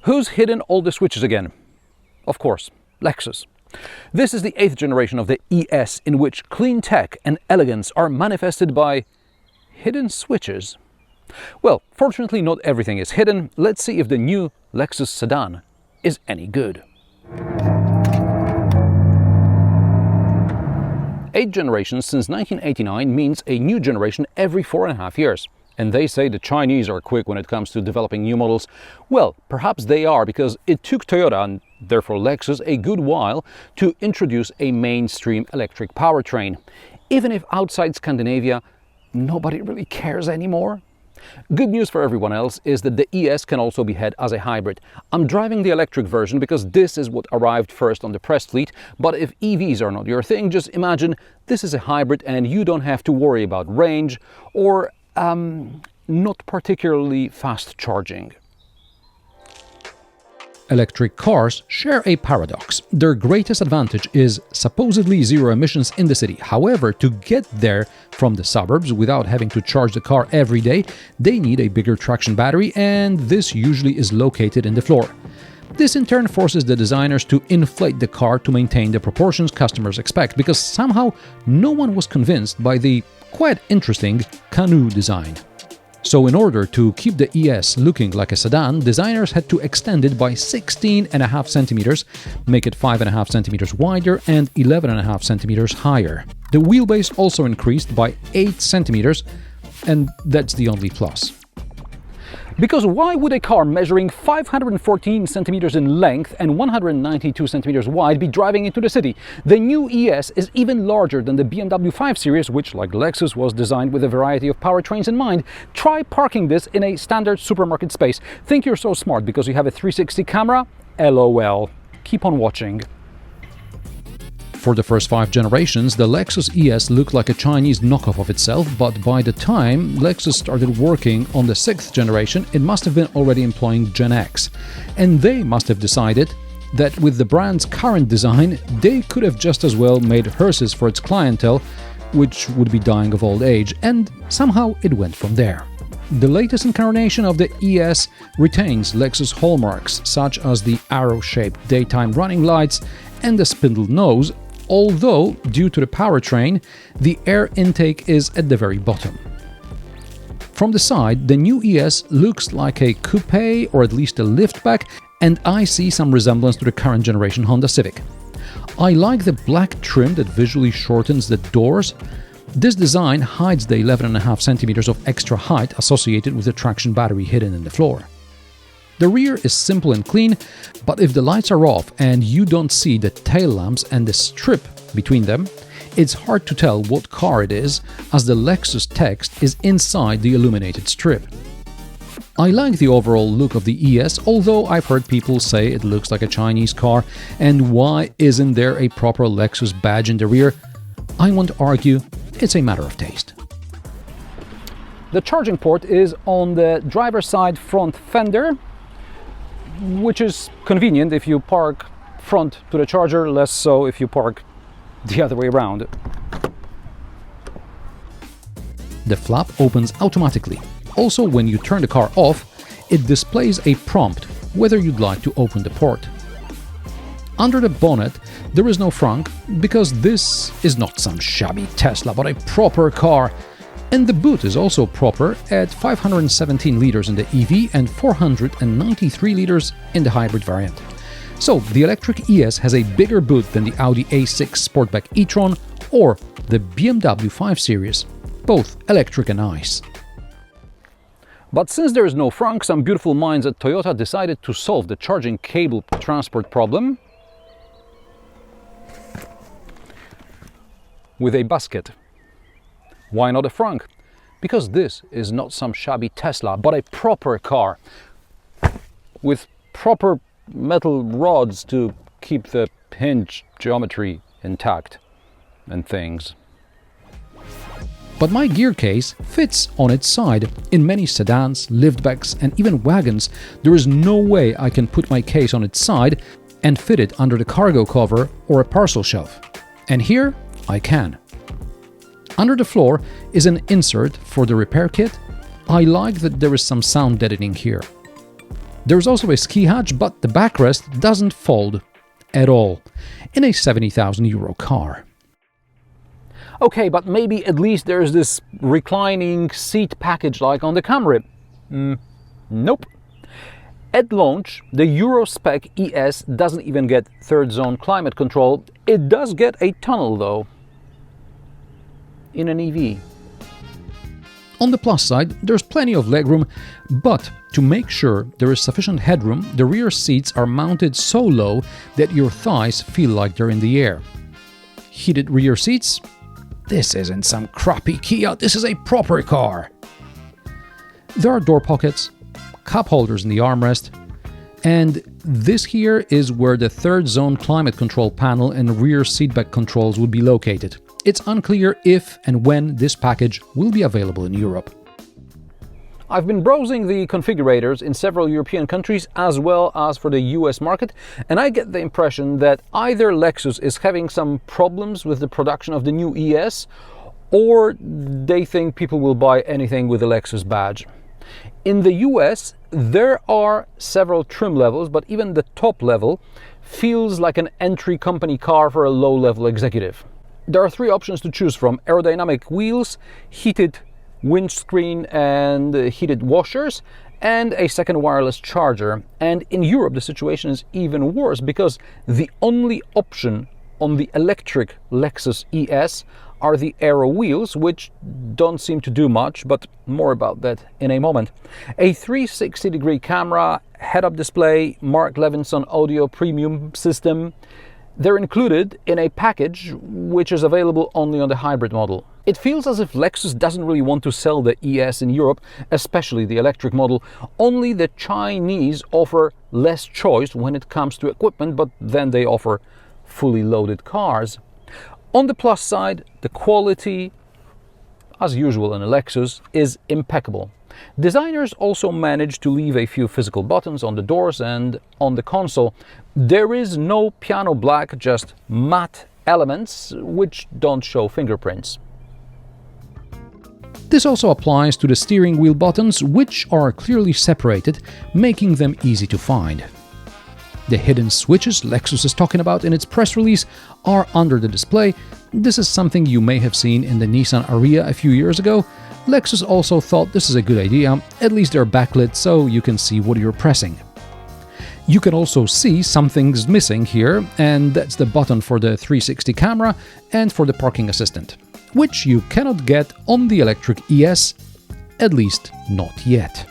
Who's hidden all the switches again? Of course, Lexus. This is the 8th generation of the ES, in which clean tech and elegance are manifested by hidden switches. Well, fortunately not everything is hidden. Let's see if the new Lexus Sedan is any good. 8 generations since 1989 means a new generation every 4.5 years. And they say the Chinese are quick when it comes to developing new models. Well, perhaps they are, because it took Toyota, and therefore Lexus, a good while to introduce a mainstream electric powertrain. Even if outside Scandinavia, nobody really cares anymore. Good news for everyone else is that the ES can also be had as a hybrid. I'm driving the electric version because this is what arrived first on the press fleet, but if EVs are not your thing, just imagine this is a hybrid and you don't have to worry about range or not particularly fast charging. Electric cars share a paradox. Their greatest advantage is supposedly zero emissions in the city. However, to get there from the suburbs without having to charge the car every day, they need a bigger traction battery, and this usually is located in the floor. This in turn forces the designers to inflate the car to maintain the proportions customers expect, because somehow no one was convinced by the quite interesting canoe design. So in order to keep the ES looking like a sedan, designers had to extend it by 16.5 centimeters, make it 5.5 centimeters wider and 11.5 centimeters higher. The wheelbase also increased by 8 centimeters, and that's the only plus. Because why would a car measuring 514 centimeters in length and 192 centimeters wide be driving into the city? The new ES is even larger than the BMW 5 Series, which, like Lexus, was designed with a variety of powertrains in mind. Try parking this in a standard supermarket space. Think you're so smart because you have a 360 camera? LOL. Keep on watching. For the first 5 generations, the Lexus ES looked like a Chinese knockoff of itself, but by the time Lexus started working on the 6th generation, it must have been already employing Gen X. And they must have decided that with the brand's current design, they could have just as well made hearses for its clientele, which would be dying of old age, and somehow it went from there. The latest incarnation of the ES retains Lexus hallmarks, such as the arrow-shaped daytime running lights and the spindle nose, although, due to the powertrain, the air intake is at the very bottom. From the side, the new ES looks like a coupe or at least a liftback, and I see some resemblance to the current generation Honda Civic. I like the black trim that visually shortens the doors. This design hides the 11.5 centimeters of extra height associated with the traction battery hidden in the floor. The rear is simple and clean, but if the lights are off and you don't see the tail lamps and the strip between them, it's hard to tell what car it is, as the Lexus text is inside the illuminated strip. I like the overall look of the ES, although I've heard people say it looks like a Chinese car, and why isn't there a proper Lexus badge in the rear? I won't argue, it's a matter of taste. The charging port is on the driver's side front fender, which is convenient if you park front to the charger, less so if you park the other way around. The flap opens automatically. Also, when you turn the car off, it displays a prompt whether you'd like to open the port. Under the bonnet, there is no frunk, because this is not some shabby Tesla, but a proper car. And the boot is also proper at 517 liters in the EV and 493 liters in the hybrid variant. So the electric ES has a bigger boot than the Audi A6 Sportback e-tron or the BMW 5 Series, both electric and ICE. But since there is no frunk, some beautiful minds at Toyota decided to solve the charging cable transport problem with a basket. Why not a frunk? Because this is not some shabby Tesla, but a proper car with proper metal rods to keep the hinge geometry intact and things. But my gear case fits on its side. In many sedans, liftbacks and even wagons, there is no way I can put my case on its side and fit it under the cargo cover or a parcel shelf. And here I can. Under the floor is an insert for the repair kit. I like that there is some sound deadening here. There's also a ski hatch, but the backrest doesn't fold at all in a €70,000 car. Okay, but maybe at least there's this reclining seat package like on the Camry. Nope. At launch, the Euro spec ES doesn't even get third zone climate control. It does get a tunnel though, in an EV. On the plus side, there's plenty of legroom, but to make sure there is sufficient headroom, the rear seats are mounted so low that your thighs feel like they're in the air. Heated rear seats? This isn't some crappy Kia, this is a proper car. There are door pockets, cup holders in the armrest, and this here is where the third zone climate control panel and rear seatback controls will be located. It's unclear if and when this package will be available in Europe. I've been browsing the configurators in several European countries as well as for the US market, and I get the impression that either Lexus is having some problems with the production of the new ES, or they think people will buy anything with a Lexus badge. In the US, there are several trim levels, but even the top level feels like an entry company car for a low-level executive. There are three options to choose from: aerodynamic wheels, heated windscreen and heated washers, and a second wireless charger. And in Europe the situation is even worse, because the only option on the electric Lexus ES are the aero wheels, which don't seem to do much, but more about that in a moment. A 360-degree camera, head-up display, Mark Levinson audio premium system, they're included in a package which is available only on the hybrid model. It feels as if Lexus doesn't really want to sell the ES in Europe, especially the electric model. Only the Chinese offer less choice when it comes to equipment, but then they offer fully loaded cars. On the plus side, the quality, as usual in a Lexus, is impeccable. Designers also managed to leave a few physical buttons on the doors and on the console. There is no piano black, just matte elements which don't show fingerprints. This also applies to the steering wheel buttons, which are clearly separated, making them easy to find. The hidden switches Lexus is talking about in its press release are under the display. This is something you may have seen in the Nissan Ariya a few years ago. Lexus also thought this is a good idea, at least they're backlit so you can see what you're pressing. You can also see something's missing here, and that's the button for the 360 camera and for the parking assistant, which you cannot get on the electric ES, at least not yet.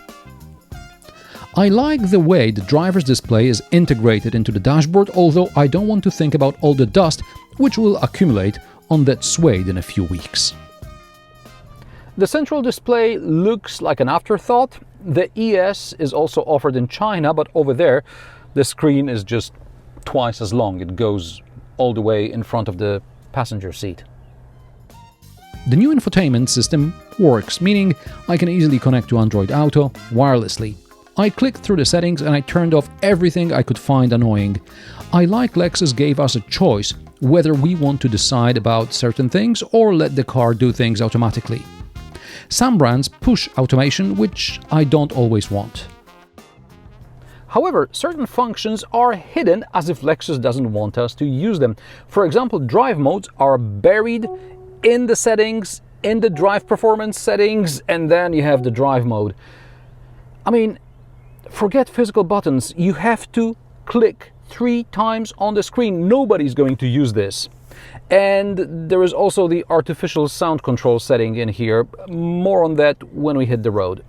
I like the way the driver's display is integrated into the dashboard, although I don't want to think about all the dust which will accumulate on that suede in a few weeks. The central display looks like an afterthought. The ES is also offered in China, but over there the screen is just twice as long. It goes all the way in front of the passenger seat. The new infotainment system works, meaning I can easily connect to Android Auto wirelessly. I clicked through the settings and I turned off everything I could find annoying. I like Lexus gave us a choice whether we want to decide about certain things or let the car do things automatically. Some brands push automation, which I don't always want. However, certain functions are hidden as if Lexus doesn't want us to use them. For example, drive modes are buried in the settings, in the drive performance settings, and then you have the drive mode. I mean, forget physical buttons, you have to click 3 times on the screen. Nobody's going to use this. And there is also the artificial sound control setting in here. More on that when we hit the road.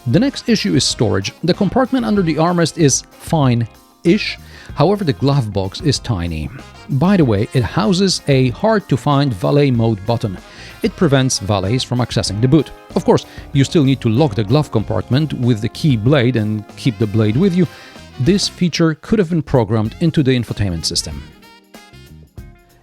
The next issue is storage. The compartment under the armrest is fine-ish, however the glove box is tiny. By the way, it houses a hard-to-find valet mode button. It prevents valets from accessing the boot. Of course, you still need to lock the glove compartment with the key blade and keep the blade with you. This feature could have been programmed into the infotainment system.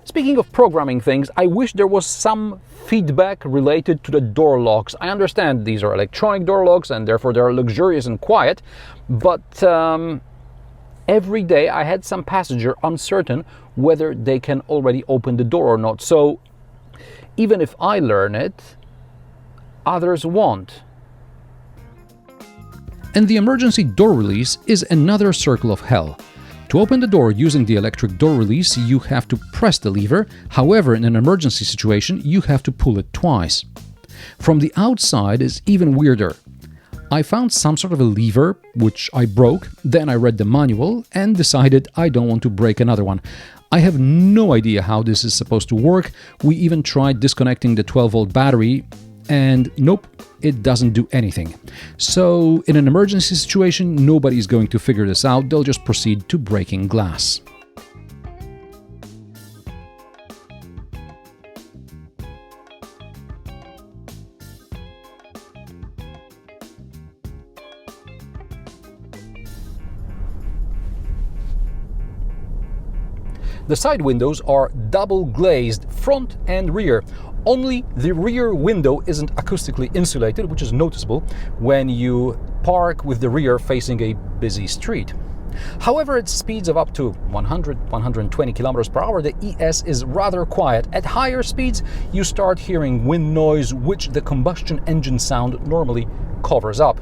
Speaking of programming things, I wish there was some feedback related to the door locks. I understand these are electronic door locks and therefore they're luxurious and quiet, but every day I had some passenger uncertain whether they can already open the door or not. So even if I learn it, others won't. And the emergency door release is another circle of hell. To open the door using the electric door release, you have to press the lever. However, in an emergency situation, you have to pull it twice. From the outside is even weirder. I found some sort of a lever, which I broke, then I read the manual and decided I don't want to break another one. I have no idea how this is supposed to work. We even tried disconnecting the 12-volt battery, and nope, it doesn't do anything. So, in an emergency situation, nobody's going to figure this out, they'll just proceed to breaking glass. The side windows are double glazed, front and rear. Only the rear window isn't acoustically insulated, which is noticeable when you park with the rear facing a busy street. However, at speeds of up to 100-120 kilometers per hour, the ES is rather quiet. At higher speeds, you start hearing wind noise, which the combustion engine sound normally covers up.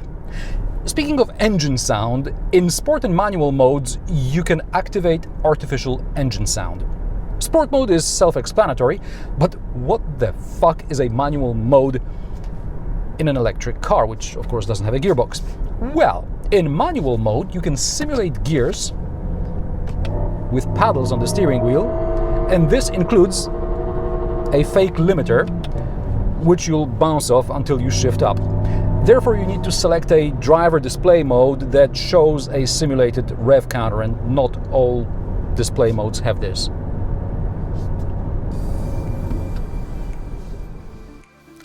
Speaking of engine sound, in sport and manual modes, you can activate artificial engine sound. Sport mode is self-explanatory, but what the fuck is a manual mode in an electric car, which of course doesn't have a gearbox? Well, in manual mode, you can simulate gears with paddles on the steering wheel, and this includes a fake limiter, which you'll bounce off until you shift up. Therefore, you need to select a driver display mode that shows a simulated rev counter, and not all display modes have this.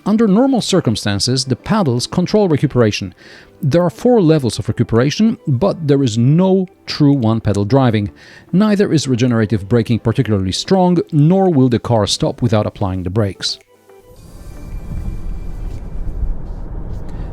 Under normal circumstances, the paddles control recuperation. There are 4 levels of recuperation, but there is no true one-pedal driving. Neither is regenerative braking particularly strong, nor will the car stop without applying the brakes.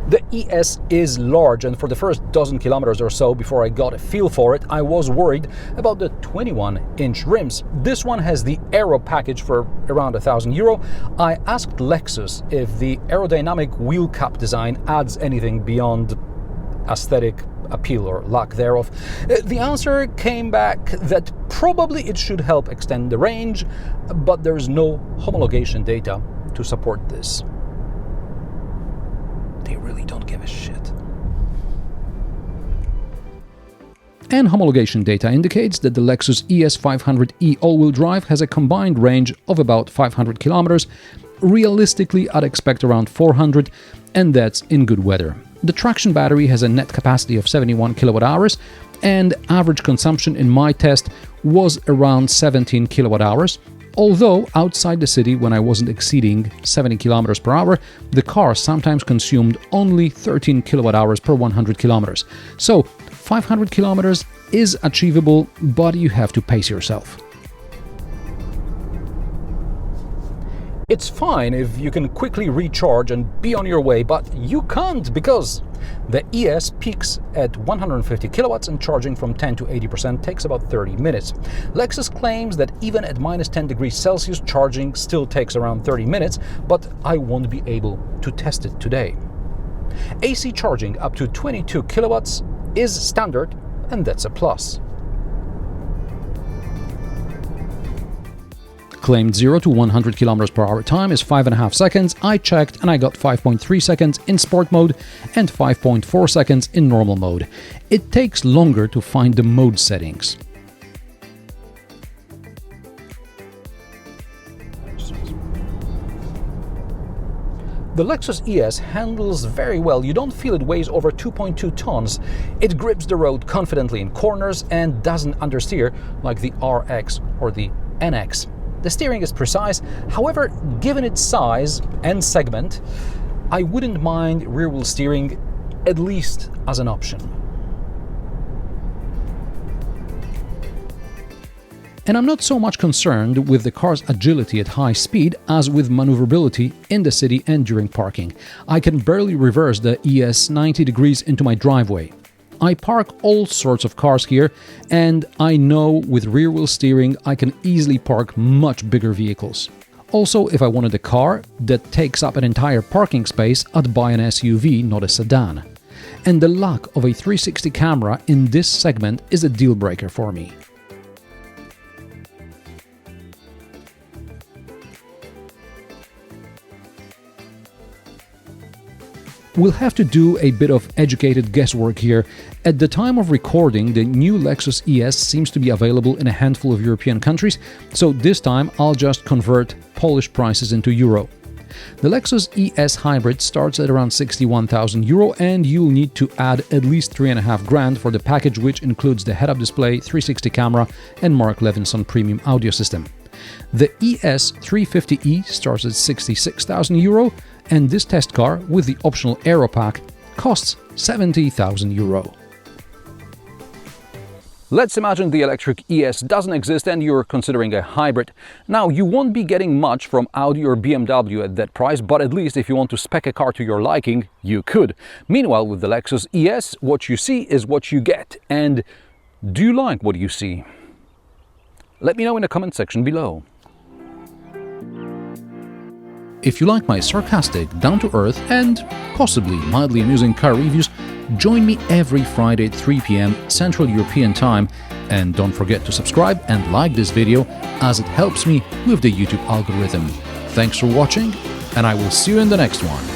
The ES is large, and for the first dozen kilometers or so before I got a feel for it, I was worried about the 21-inch rims. This one has the Aero package for around €1,000. I asked Lexus if the aerodynamic wheel cap design adds anything beyond aesthetic appeal or lack thereof. The answer came back that probably it should help extend the range, but there is no homologation data to support this. They really don't give a shit. And homologation data indicates that the Lexus ES 500e all-wheel drive has a combined range of about 500 kilometers. Realistically, I'd expect around 400, and that's in good weather. The traction battery has a net capacity of 71 kilowatt hours, and average consumption in my test was around 17 kilowatt hours. Although outside the city, when I wasn't exceeding 70 kilometers per hour, the car sometimes consumed only 13 kilowatt hours per 100 kilometers. So 500 kilometers is achievable, but you have to pace yourself. It's fine if you can quickly recharge and be on your way, but you can't, because the ES peaks at 150 kilowatts and charging from 10 to 80% takes about 30 minutes. Lexus claims that even at minus 10 degrees Celsius, charging still takes around 30 minutes, but I won't be able to test it today. AC charging up to 22 kilowatts is standard, and that's a plus. Claimed 0 to 100 km per hour time is 5.5 seconds. I checked and I got 5.3 seconds in sport mode and 5.4 seconds in normal mode. It takes longer to find the mode settings. The Lexus ES handles very well. You don't feel it weighs over 2.2 tons. It grips the road confidently in corners and doesn't understeer like the RX or the NX. The steering is precise, however, given its size and segment, I wouldn't mind rear-wheel steering, at least as an option. And I'm not so much concerned with the car's agility at high speed as with maneuverability in the city and during parking. I can barely reverse the ES 90 degrees into my driveway. I park all sorts of cars here, and I know with rear-wheel steering I can easily park much bigger vehicles. Also, if I wanted a car that takes up an entire parking space, I'd buy an SUV, not a sedan. and the lack of a 360 camera in this segment is a deal breaker for me. We'll have to do a bit of educated guesswork here. At the time of recording, the new Lexus ES seems to be available in a handful of European countries, so this time I'll just convert Polish prices into euro. The Lexus ES Hybrid starts at around 61,000 euro, and you'll need to add at least 3.5 grand for the package, which includes the head-up display, 360 camera and Mark Levinson premium audio system. The ES 350e starts at 66,000 euro, and this test car, with the optional aero pack, costs 70,000 euro. Let's imagine the electric ES doesn't exist and you're considering a hybrid. Now, you won't be getting much from Audi or BMW at that price, but at least if you want to spec a car to your liking, you could. Meanwhile, with the Lexus ES, what you see is what you get. And do you like what you see? Let me know in the comment section below. If you like my sarcastic, down-to-earth and possibly mildly amusing car reviews, join me every Friday at 3 p.m. Central European Time, and don't forget to subscribe and like this video as it helps me with the YouTube algorithm. Thanks for watching, and I will see you in the next one.